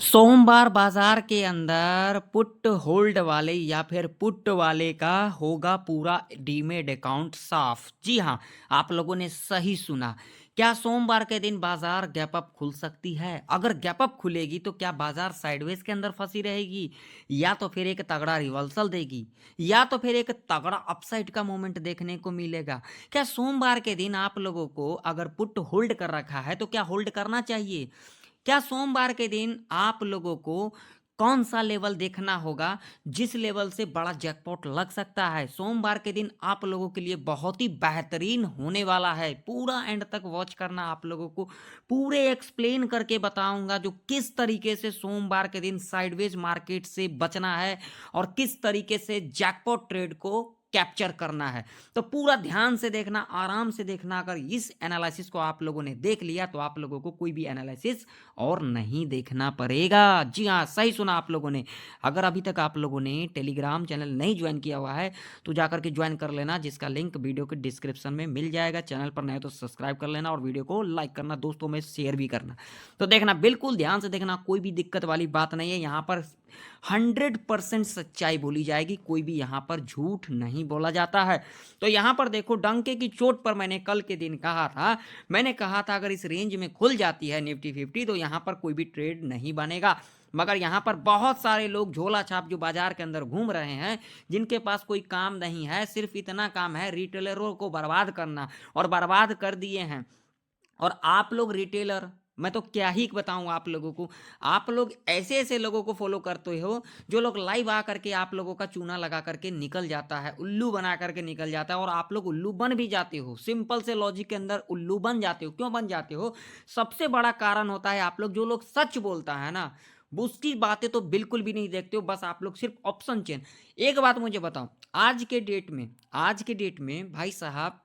सोमवार बाजार के अंदर पुट होल्ड वाले या फिर पुट वाले का होगा पूरा डीमेट अकाउंट साफ। जी हाँ, आप लोगों ने सही सुना। क्या सोमवार के दिन बाजार गैप अप खुल सकती है? अगर गैप अप खुलेगी तो क्या बाजार साइडवेज के अंदर फंसी रहेगी, या तो फिर एक तगड़ा रिवर्सल देगी, या तो फिर एक तगड़ा अपसाइड का मोमेंट देखने को मिलेगा? क्या सोमवार के दिन आप लोगों को अगर पुट होल्ड कर रखा है तो क्या होल्ड करना चाहिए? क्या सोमवार के दिन आप लोगों को कौन सा लेवल देखना होगा जिस लेवल से बड़ा जैकपॉट लग सकता है? सोमवार के दिन आप लोगों के लिए बहुत ही बेहतरीन होने वाला है। पूरा एंड तक वॉच करना, आप लोगों को पूरे एक्सप्लेन करके बताऊंगा जो किस तरीके से सोमवार के दिन साइडवेज मार्केट से बचना है और किस तरीके से जैकपॉट ट्रेड को कैप्चर करना है। तो पूरा ध्यान से देखना, आराम से देखना। अगर इस एनालिसिस को आप लोगों ने देख लिया तो आप लोगों को कोई भी एनालिसिस और नहीं देखना पड़ेगा। जी हाँ, सही सुना आप लोगों ने। अगर अभी तक आप लोगों ने टेलीग्राम चैनल नहीं ज्वाइन किया हुआ है तो जाकर के ज्वाइन कर लेना, जिसका लिंक वीडियो के डिस्क्रिप्शन में मिल जाएगा। चैनल पर नए तो सब्सक्राइब कर लेना और वीडियो को लाइक करना, दोस्तों में शेयर भी करना। तो देखना, बिल्कुल ध्यान से देखना, कोई भी दिक्कत वाली बात नहीं है। यहाँ पर 100% सच्चाई बोली जाएगी, कोई भी यहाँ पर झूठ नहीं बोला जाता है। तो यहाँ पर देखो, डंके की चोट पर मैंने कल के दिन कहा था, मैंने कहा था अगर इस रेंज में खुल जाती है निफ्टी 50 तो यहाँ पर कोई भी ट्रेड नहीं बनेगा। मगर यहाँ पर बहुत सारे लोग झोला छाप जो बाजार के अंदर घूम रहे हैं, जिनके पास कोई काम नहीं है, सिर्फ इतना काम है रिटेलरों को बर्बाद करना, और बर्बाद कर दिए हैं। और आप लोग रिटेलर, मैं तो क्या ही बताऊं आप लोगों को, आप लोग ऐसे ऐसे लोगों को फॉलो करते हो जो लोग लाइव आ करके आप लोगों का चूना लगा करके निकल जाता है, उल्लू बना करके निकल जाता है, और आप लोग उल्लू बन भी जाते हो। सिंपल से लॉजिक के अंदर उल्लू बन जाते हो। क्यों बन जाते हो? सबसे बड़ा कारण होता है आप लोग, जो लोग सच बोलता है ना, वो उसकी बातें तो बिल्कुल भी नहीं देखते हो। बस आप लोग सिर्फ ऑप्शन चेन। एक बात मुझे बताओ, आज के डेट में भाई साहब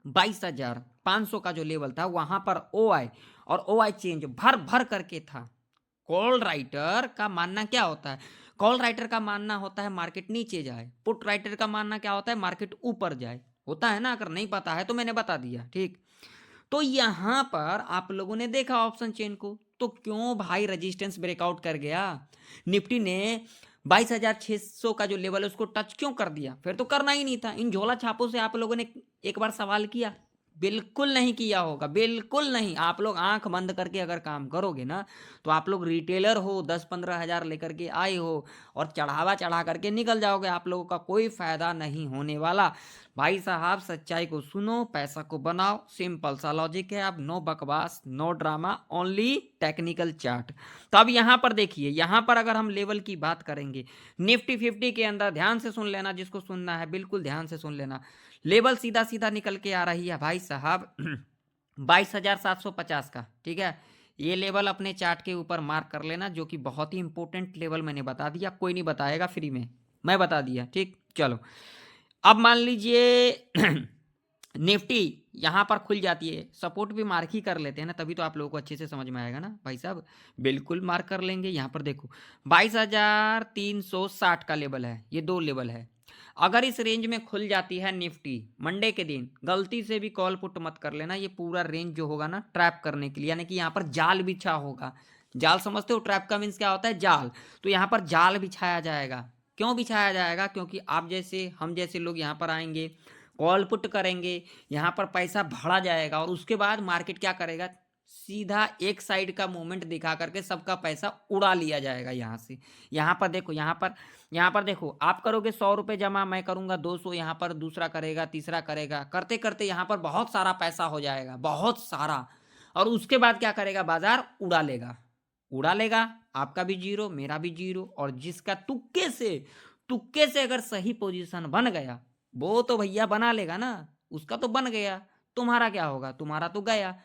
22,500 का जो लेवल था वहां पर ओ आई और ओ आई चेंज भर भर करके था। कॉल राइटर का मानना क्या होता है? कॉल राइटर का मानना होता है मार्केट नीचे जाए, पुट राइटर का मानना क्या होता है? मार्केट ऊपर जाए। होता है ना? अगर नहीं पता है तो मैंने बता दिया, ठीक। तो यहां पर आप लोगों ने देखा ऑप्शन चेन को, तो क्यों भाई रेजिस्टेंस ब्रेकआउट कर गया? निफ्टी ने 22,600 का जो लेवल है उसको टच क्यों कर दिया? फिर तो करना ही नहीं था। इन झोला छापों से आप लोगों ने एक बार सवाल किया? बिल्कुल नहीं किया होगा, बिल्कुल नहीं। आप लोग आंख बंद करके अगर काम करोगे ना, तो आप लोग रिटेलर हो, 10-15 हज़ार लेकर के आए हो और चढ़ावा चढ़ा करके निकल जाओगे। आप लोगों का कोई फायदा नहीं होने वाला। भाई साहब, सच्चाई को सुनो, पैसा को बनाओ, सिंपल सा लॉजिक है। अब नो बकवास, no drama, only technical chart. तो अब यहां पर देखिए, यहां पर अगर हम लेवल की बात करेंगे निफ्टी 50 के अंदर, ध्यान से सुन लेना, जिसको सुनना है बिल्कुल ध्यान से सुन लेना। लेवल सीधा सीधा निकल के आ रही है भाई साहब 22,750 का, ठीक है। ये लेवल अपने चार्ट के ऊपर मार्क कर लेना, जो कि बहुत ही इंपॉर्टेंट लेवल मैंने बता दिया, कोई नहीं बताएगा फ्री में, मैं बता दिया, ठीक। चलो, अब मान लीजिए निफ्टी यहां पर खुल जाती है, सपोर्ट भी मार्क ही कर लेते हैं ना, तभी तो आप लोगों को अच्छे से समझ में आएगा ना भाई साहब। बिल्कुल मार्क कर लेंगे। यहां पर देखो 22,360 का लेवल है, ये दो लेवल है। अगर इस रेंज में खुल जाती है निफ्टी मंडे के दिन, गलती से भी कॉल पुट मत कर लेना। ये पूरा रेंज जो होगा ना, ट्रैप करने के लिए, यानी कि यहाँ पर जाल बिछा होगा। जाल समझते हो? ट्रैप का मीन्स क्या होता है? जाल। तो यहाँ पर जाल बिछाया जाएगा। क्यों बिछाया जाएगा? क्योंकि आप जैसे, हम जैसे लोग यहाँ पर आएंगे, कॉल पुट करेंगे, यहाँ पर पैसा भरा जाएगा, और उसके बाद मार्केट क्या करेगा? सीधा एक साइड का मूवमेंट दिखा करके सबका पैसा उड़ा लिया जाएगा यहाँ से। यहाँ पर देखो, यहाँ पर देखो, आप करोगे 100 रुपये जमा, मैं करूँगा 200, यहाँ पर दूसरा करेगा, तीसरा करेगा, करते करते यहाँ पर बहुत सारा पैसा हो जाएगा, बहुत सारा। और उसके बाद क्या करेगा? बाजार उड़ा लेगा, उड़ा लेगा। आपका भी जीरो, मेरा भी जीरो, और जिसका तुक्के से अगर सही पोजीशन बन गया, वो तो भैया बना लेगा ना, उसका तो बन गया। तुम्हारा क्या होगा? तुम्हारा तो गया।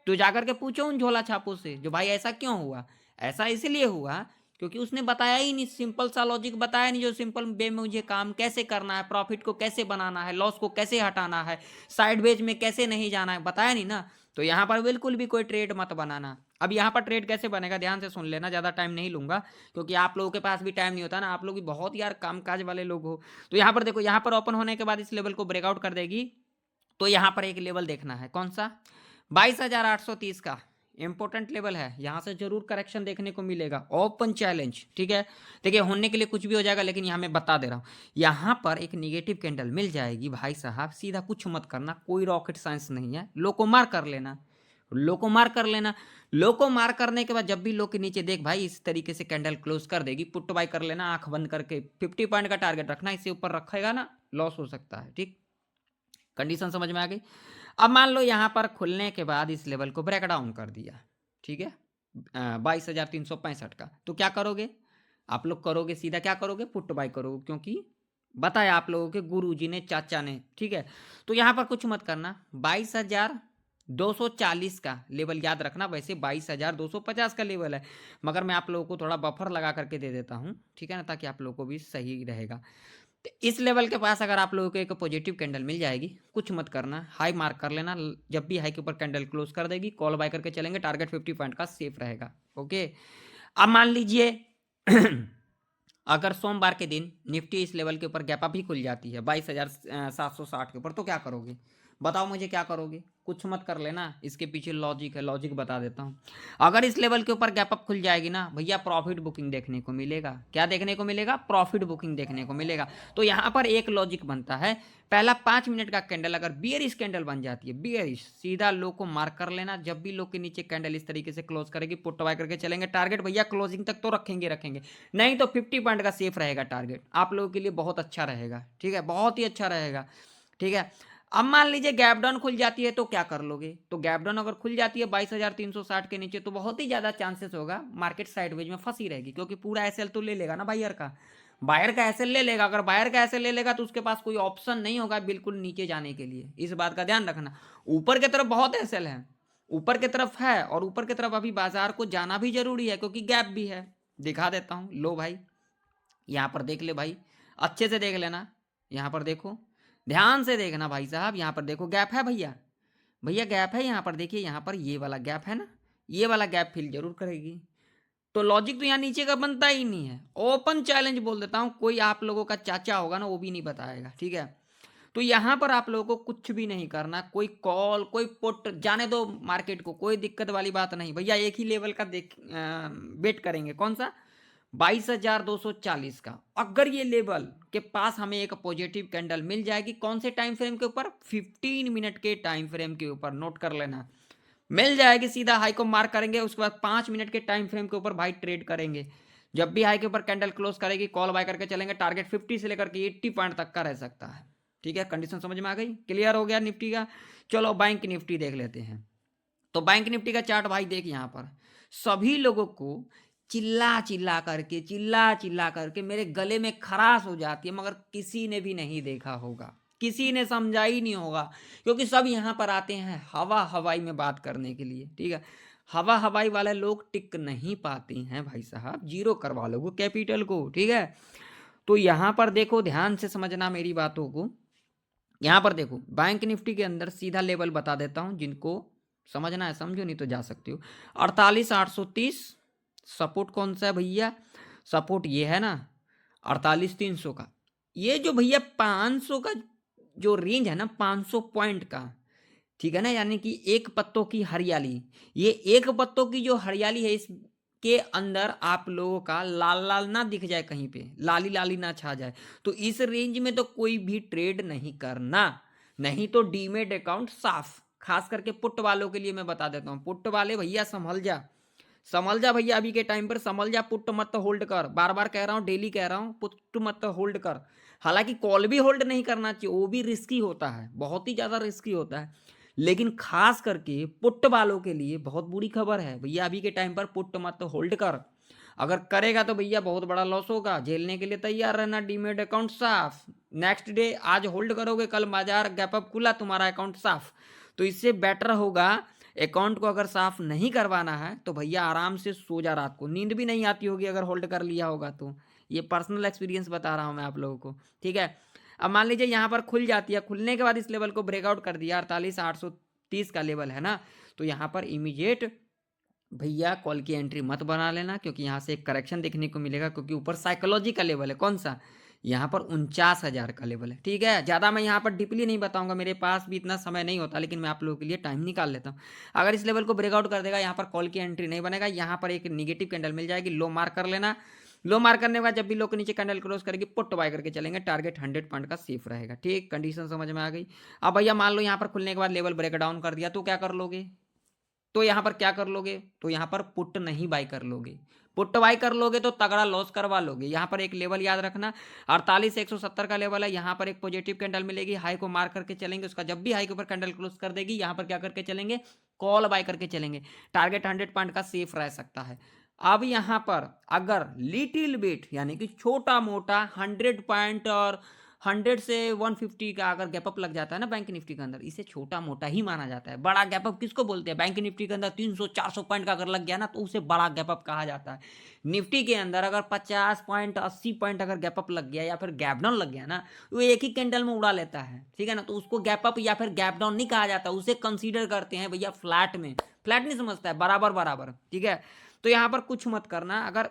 तो जाकर के पूछो उन झोला छापों से, जो भाई ऐसा क्यों हुआ? ऐसा इसलिए हुआ क्योंकि उसने बताया ही नहीं, सिंपल सा लॉजिक बताया नहीं, जो सिंपल वे में मुझे काम कैसे करना है, प्रॉफिट को कैसे बनाना है, लॉस को कैसे हटाना है, साइडवेज में कैसे नहीं जाना है, बताया नहीं ना। तो यहाँ पर बिल्कुल भी कोई ट्रेड मत बनाना। अब यहाँ पर ट्रेड कैसे बनेगा, ध्यान से सुन लेना, ज़्यादा टाइम नहीं लूंगा, क्योंकि आप लोगों के पास भी टाइम नहीं होता ना, आप लोग भी बहुत यार कामकाज वाले लोग हो। तो यहाँ पर देखो, यहाँ पर ओपन होने के बाद इस लेवल को ब्रेकआउट कर देगी। तो यहाँ पर एक लेवल देखना है, कौन सा? 22,830 का इंपॉर्टेंट लेवल है, यहाँ से जरूर करेक्शन देखने को मिलेगा। ओपन चैलेंज, ठीक है। देखिए होने के लिए कुछ भी हो जाएगा, लेकिन यहाँ मैं बता दे रहा हूँ, यहाँ पर एक निगेटिव कैंडल मिल जाएगी भाई साहब, सीधा कुछ मत करना, कोई रॉकेट साइंस नहीं है, लो को मार कर लेना, लो को मार कर लेना। लो को मार करने के बाद जब भी लो के नीचे देख भाई इस तरीके से कैंडल क्लोज कर देगी, पुट बाय कर लेना, आंख बंद करके 50 पॉइंट का टारगेट रखना, इससे ऊपर रखेगा ना लॉस हो सकता है, ठीक। कंडीशन समझ में आ गई। अब मान लो यहाँ पर खुलने के बाद इस लेवल को ब्रेक डाउन कर दिया, ठीक है, 22,365 का, तो क्या करोगे आप लोग? करोगे सीधा क्या करोगे? पुट बाय करोगे, क्योंकि बताया आप लोगों के गुरुजी ने, चाचा ने, ठीक है। तो यहाँ पर कुछ मत करना, 22,240 का लेवल याद रखना, वैसे 22,250 का लेवल है, मगर मैं आप लोगों को थोड़ा बफर लगा करके दे देता हूँ, ठीक है ना, ताकि आप लोगों को भी सही रहेगा। तो इस लेवल के पास अगर आप लोगों को एक पॉजिटिव कैंडल मिल जाएगी, कुछ मत करना, हाई मार्क कर लेना, जब भी हाई के ऊपर कैंडल क्लोज कर देगी कॉल बाय करके चलेंगे, टारगेट 50 पॉइंट का सेफ रहेगा, ओके। अब मान लीजिए अगर सोमवार के दिन निफ्टी इस लेवल के ऊपर गैप अप ही खुल जाती है 22,760 के ऊपर, तो क्या करोगे? बताओ मुझे क्या करोगे? कुछ मत कर लेना, इसके पीछे लॉजिक है, लॉजिक बता देता हूँ। अगर इस लेवल के ऊपर गैप अप खुल जाएगी ना भैया, प्रॉफिट बुकिंग देखने को मिलेगा। क्या देखने को मिलेगा? प्रॉफिट बुकिंग देखने को मिलेगा। तो यहाँ पर एक लॉजिक बनता है, पहला 5 मिनट का कैंडल अगर बियरिश कैंडल बन जाती है, बियरिश, सीधा लो को मार्क कर लेना, जब भी लो के नीचे कैंडल इस तरीके से क्लोज करेगी पुट बाय करके चलेंगे, टारगेट भैया क्लोजिंग तक तो रखेंगे, नहीं तो 50 पॉइंट का सेफ रहेगा टारगेट, आप लोगों के लिए बहुत अच्छा रहेगा, ठीक है, बहुत ही अच्छा रहेगा, ठीक है। अब मान लीजिए गैप डाउन खुल जाती है तो क्या कर लोगे? तो गैप डाउन अगर खुल जाती है 22,360 के नीचे, तो बहुत ही ज्यादा चांसेस होगा मार्केट साइडवेज में फंसी रहेगी, क्योंकि पूरा एसएल तो ले लेगा ना बायर का, बायर का एसएल ले लेगा। अगर बायर का एसएल ले लेगा तो उसके पास कोई ऑप्शन नहीं होगा बिल्कुल नीचे जाने के लिए, इस बात का ध्यान रखना। ऊपर की तरफ बहुत एसएल है, ऊपर की तरफ है, और ऊपर की तरफ अभी बाजार को जाना भी जरूरी है, क्योंकि गैप भी है। दिखा देता हूं, लो भाई यहाँ पर देख ले भाई, अच्छे से देख लेना, यहाँ पर देखो, ध्यान से देखना भाई साहब, यहाँ पर देखो गैप है भैया, भैया गैप है यहाँ पर, देखिए यहाँ पर ये वाला गैप है ना, ये वाला गैप फिल जरूर करेगी। तो लॉजिक तो यहाँ नीचे का बनता ही नहीं है। ओपन चैलेंज बोल देता हूँ, कोई आप लोगों का चाचा होगा ना वो भी नहीं बताएगा, ठीक है। तो यहाँ पर आप लोगों को कुछ भी नहीं करना, कोई कॉल कोई पुट जाने दो मार्केट को, कोई दिक्कत वाली बात नहीं भैया, एक ही लेवल का वेट करेंगे, कौन सा? 22,240 का। अगर ये लेवल के पास हमें एक पॉजिटिव कैंडल मिल जाएगी, कौन से टाइम फ्रेम के ऊपर? 15 मिनट के टाइम फ्रेम के ऊपर, नोट कर लेना, मिल जाएगी, सीधा हाई को मार्क करेंगे, उसके बाद 5 मिनट के टाइम फ्रेम के ऊपर भाई ट्रेड करेंगे, जब भी हाई के ऊपर कैंडल क्लोज करेगी कॉल बाय करके चलेंगे, टारगेट 50 से लेकर के 80 पॉइंट तक का रह सकता है, ठीक है। कंडीशन समझ में आ गई? क्लियर हो गया निफ्टी का? चलो बैंक निफ्टी देख लेते हैं। तो बैंक निफ्टी का चार्ट भाई देख, यहाँ पर सभी लोगों को चिल्ला चिल्ला करके मेरे गले में खराश हो जाती है, मगर किसी ने भी नहीं देखा होगा, किसी ने समझा ही नहीं होगा, क्योंकि सब यहाँ पर आते हैं हवा हवाई में बात करने के लिए, ठीक है। हवा हवाई वाले लोग टिक नहीं पाते हैं भाई साहब, जीरो करवा लोगे कैपिटल को, ठीक है। तो यहाँ पर देखो, ध्यान से समझना मेरी बातों को, यहाँ पर देखो बैंक निफ्टी के अंदर सीधा लेवल बता देता हूँ, जिनको समझना है समझो, नहीं तो जा सकते हो। 48,830 सपोर्ट कौन सा है भैया? सपोर्ट ये है ना 48,300 का। ये जो भैया 500 का जो रेंज है ना, 500 पॉइंट का, ठीक है ना, यानी कि एक पत्तों की हरियाली, ये एक पत्तों की जो हरियाली है इसके अंदर आप लोगों का लाल लाल ना दिख जाए, कहीं पे लाली लाली ना छा जाए, तो इस रेंज में तो कोई भी ट्रेड नहीं करना, नहीं तो डीमेट अकाउंट साफ। खास करके पुट वालों के लिए मैं बता देता हूँ, पुट वाले भैया संभल जा भैया, अभी के टाइम पर संभल जा, पुट मत होल्ड कर, बार बार कह रहा हूँ, डेली कह रहा हूँ, पुट मत होल्ड कर। हालांकि कॉल भी होल्ड नहीं करना चाहिए, वो भी रिस्की होता है, बहुत ही ज्यादा रिस्की होता है, लेकिन खास करके पुट वालों के लिए बहुत बुरी खबर है भैया, अभी के टाइम पर पुट मत होल्ड कर, अगर करेगा तो भैया बहुत बड़ा लॉस होगा, झेलने के लिए तैयार रहना, डीमेट अकाउंट साफ। नेक्स्ट डे आज होल्ड करोगे, कल बाजार गैप अप खुला, तुम्हारा अकाउंट साफ। तो इससे बेटर होगा, अकाउंट को अगर साफ नहीं करवाना है तो भैया आराम से सो जा, रात को नींद भी नहीं आती होगी अगर होल्ड कर लिया होगा तो। ये पर्सनल एक्सपीरियंस बता रहा हूँ मैं आप लोगों को, ठीक है। अब मान लीजिए यहाँ पर खुल जाती है, खुलने के बाद इस लेवल को ब्रेकआउट कर दिया, 48,830 का लेवल है ना, तो यहाँ पर इमीडिएट भैया कॉल की एंट्री मत बना लेना, क्योंकि यहाँ से एक करेक्शन देखने को मिलेगा, क्योंकि ऊपर साइकोलॉजी का लेवल है, कौन सा? यहाँ पर 49,000 का लेवल है। ठीक है, ज़्यादा मैं यहाँ पर डीपली नहीं बताऊंगा, मेरे पास भी इतना समय नहीं होता, लेकिन मैं आप लोगों के लिए टाइम निकाल लेता हूँ। अगर इस लेवल को ब्रेकआउट कर देगा, यहाँ पर कॉल की एंट्री नहीं बनेगा, यहाँ पर एक निगेटिव कैंडल मिल जाएगी, लो मार्क कर लेना। लो मार्क करने के बाद जब भी लो के नीचे कैंडल क्लोज करेगी, पुट बाय करके चलेंगे, टारगेट 100 पॉइंट का सेफ रहेगा। ठीक, कंडीशन समझ में आ गई। अब भैया मान लो यहाँ पर खुलने के बाद लेवल ब्रेक डाउन कर दिया, तो क्या कर लोगे? तो यहाँ पर क्या कर लोगे? तो यहाँ पर पुट नहीं बाय कर लोगे। पुट बाय कर लोगे तो तगड़ा लॉस करवा लोगे। यहाँ पर एक लेवल याद रखना, 48,170 का लेवल है। यहाँ पर एक पॉजिटिव कैंडल मिलेगी, हाई को मार करके चलेंगे, उसका जब भी हाई के ऊपर कैंडल क्लोज कर देगी, यहाँ पर क्या करके चलेंगे? कॉल बाय करके चलेंगे। टारगेट 100 पॉइंट का सेफ रह सकता है। अब यहाँ पर अगर लिटिल बिट यानी कि छोटा मोटा 100 पॉइंट और 100 से 150 का अगर गैप अप लग जाता है ना बैंक निफ्टी के अंदर, इसे छोटा मोटा ही माना जाता है। बड़ा गैप अप किसको बोलते हैं? बैंक निफ्टी के अंदर 300-400 पॉइंट का अगर लग गया ना, तो उसे बड़ा गैप अप कहा जाता है। निफ्टी के अंदर अगर 50 पॉइंट 80 पॉइंट अगर गैप अप लग गया या फिर गैप डाउन लग गया ना, वो एक ही कैंडल में उड़ा लेता है। ठीक है ना, तो उसको गैप अप या फिर गैप डाउन नहीं कहा जाता, उसे कंसीडर करते हैं भैया फ्लैट में। फ्लैट नहीं समझता है, बराबर बराबर। ठीक है, तो यहाँ पर कुछ मत करना। अगर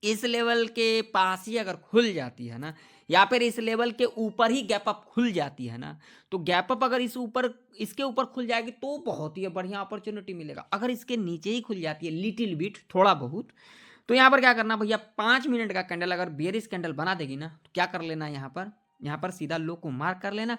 इस लेवल के पास ही अगर खुल जाती है ना, या फिर इस लेवल के ऊपर ही गैप अप खुल जाती है ना, तो गैप अप अगर इसके ऊपर खुल जाएगी तो बहुत ही बढ़िया अपॉर्चुनिटी मिलेगा। अगर इसके नीचे ही खुल जाती है लिटिल बिट थोड़ा बहुत, तो यहाँ पर क्या करना भैया, 5 मिनट का कैंडल अगर बेयरिश कैंडल बना देगी ना, तो क्या कर लेना, यहाँ पर सीधा लो को मार्क कर लेना।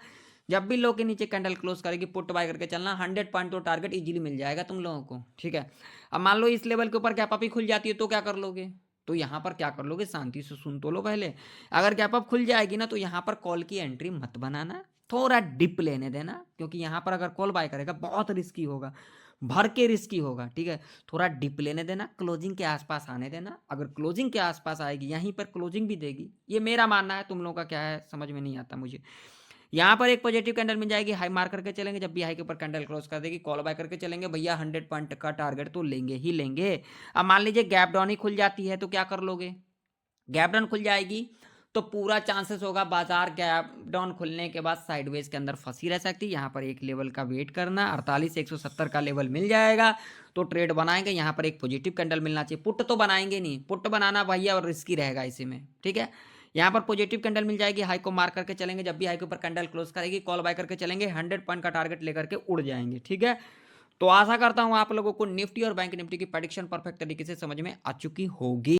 जब भी लो के नीचे कैंडल क्लोज करेगी, पुट बाय करके चलना। 100 पॉइंट तो टारगेट इजीली मिल जाएगा तुम लोगों को। ठीक है, अब मान लो इस लेवल के ऊपर गैप अप ही खुल जाती है, तो क्या कर लोगे? तो यहाँ पर क्या कर लोगे, शांति से सुन तो लो पहले। अगर गैप अप खुल जाएगी ना, तो यहाँ पर कॉल की एंट्री मत बनाना, थोड़ा डिप लेने देना, क्योंकि यहाँ पर अगर कॉल बाय करेगा बहुत रिस्की होगा, भर के रिस्की होगा। ठीक है, थोड़ा डिप लेने देना, क्लोजिंग के आसपास आने देना। अगर क्लोजिंग के आसपास आएगी, यहीं पर क्लोजिंग भी देगी, ये मेरा मानना है। तुम लोगों का क्या है समझ में नहीं आता मुझे। यहाँ पर एक पॉजिटिव कैंडल मिल जाएगी, हाई मार करके चलेंगे, जब भी हाई के ऊपर कैंडल क्रॉस कर देगी, कॉल बाय करके चलेंगे भैया। 100 पॉइंट का टारगेट तो लेंगे ही लेंगे। अब मान लीजिए गैप डाउन ही खुल जाती है, तो क्या कर लोगे? गैप डाउन खुल जाएगी तो पूरा चांसेस होगा बाजार गैप डाउन खुलने के बाद साइडवेज के अंदर फंसी रह सकती है। यहाँ पर एक लेवल का वेट करना, 48,170 का लेवल मिल जाएगा तो ट्रेड बनाएंगे। यहाँ पर एक पॉजिटिव कैंडल मिलना चाहिए। पुट तो बनाएंगे नहीं, पुट बनाना भैया और रिस्की रहेगा इसी में। ठीक है, यहाँ पर पॉजिटिव कैंडल मिल जाएगी, हाई को मार करके चलेंगे, जब भी हाई के ऊपर कैंडल क्लोज करेगी, कॉल बाय करके चलेंगे, 100 पॉइंट का टारगेट लेकर के उड़ जाएंगे। ठीक है, तो आशा करता हूँ आप लोगों को निफ्टी और बैंक निफ्टी की प्रेडिक्शन परफेक्ट तरीके से समझ में आ चुकी होगी।